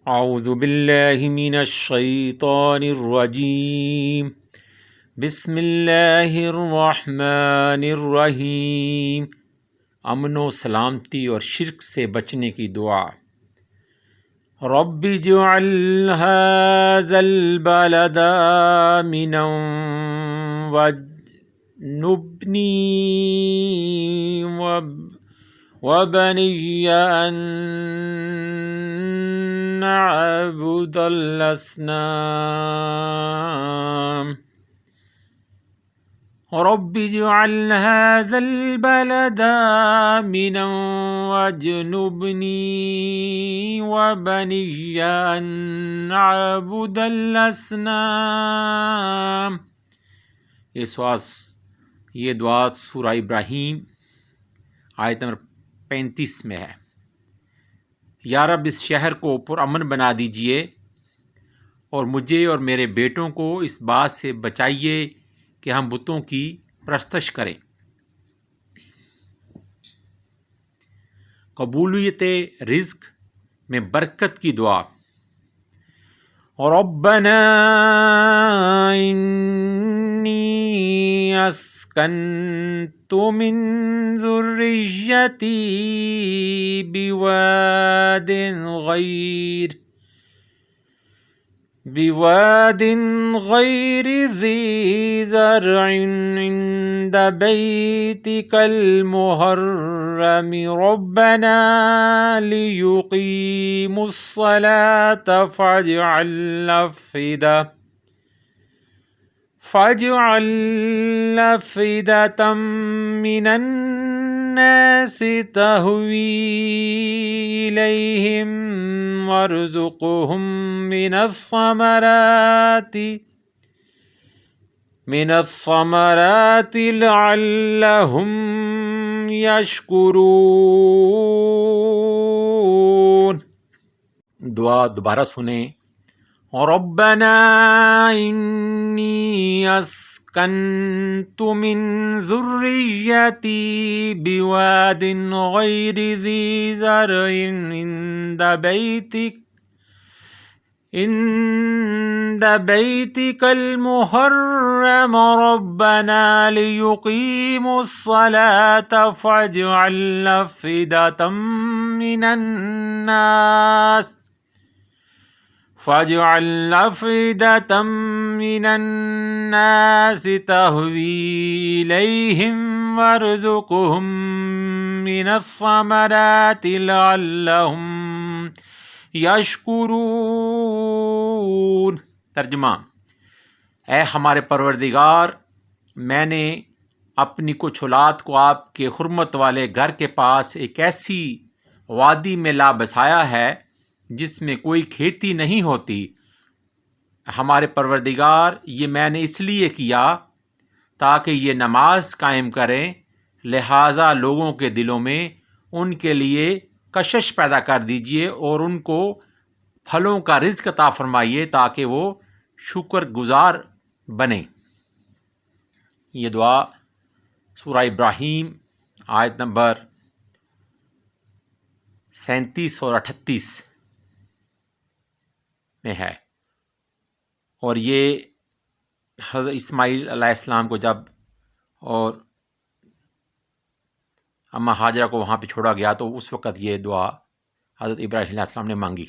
اعوذ باللہ من الشیطان الرجیم بسم اللہ الرحمن الرحیم۔ امن و سلامتی اور شرک سے بچنے کی دعا۔ رب اجعل هذا البلد آمنا واجنبني وبني أن نعبد الأصنام رب اجعل هذا البلد آمنا واجنبني وبني أن نعبد الأصنام۔ یہ دعا سورہ ابراہیم آیت نمبر 35 میں ہے۔ یا رب اس شہر کو پرامن بنا دیجئے اور مجھے اور میرے بیٹوں کو اس بات سے بچائیے کہ ہم بتوں کی پرستش کریں۔ قبولیت رزق میں برکت کی دعا۔ ربنا انی اسکنت من ذریتی بواد غیر ذی زرع عند بیتک المحرم ربنا لیقیموا الصلاة فاجعل أفئدة من الناس تهوي إليهم وارزقهم من الثمرات لعلهم يشكرون۔ دعا دوبارہ سنیں۔ ربنا انی اسکنت من ذریتی بواد غیر ذی زرع عند بیتک المحرم ربنا لیقیموا الصلاة فاجعل أفئدة من الناس تهوي إليهم وارزقهم من الثمرات لعلهم يشكرون۔ ترجمہ: اے ہمارے پروردگار، میں نے اپنی کچھ اولاد کو آپ کے حرمت والے گھر کے پاس ایک ایسی وادی میں لا بسایا ہے جس میں کوئی کھیتی نہیں ہوتی۔ ہمارے پروردگار، یہ میں نے اس لیے کیا تاکہ یہ نماز قائم کریں، لہٰذا لوگوں کے دلوں میں ان کے لیے کشش پیدا کر دیجئے اور ان کو پھلوں کا رزق عطا فرمائیے تاکہ وہ شکر گزار بنیں۔ یہ دعا سورہ ابراہیم آیت نمبر 37 اور 38 میں ہے، اور یہ حضرت اسماعیل علیہ السلام کو جب اور اماں ہاجرہ کو وہاں پہ چھوڑا گیا تو اس وقت یہ دعا حضرت ابراہیم علیہ السلام نے مانگی۔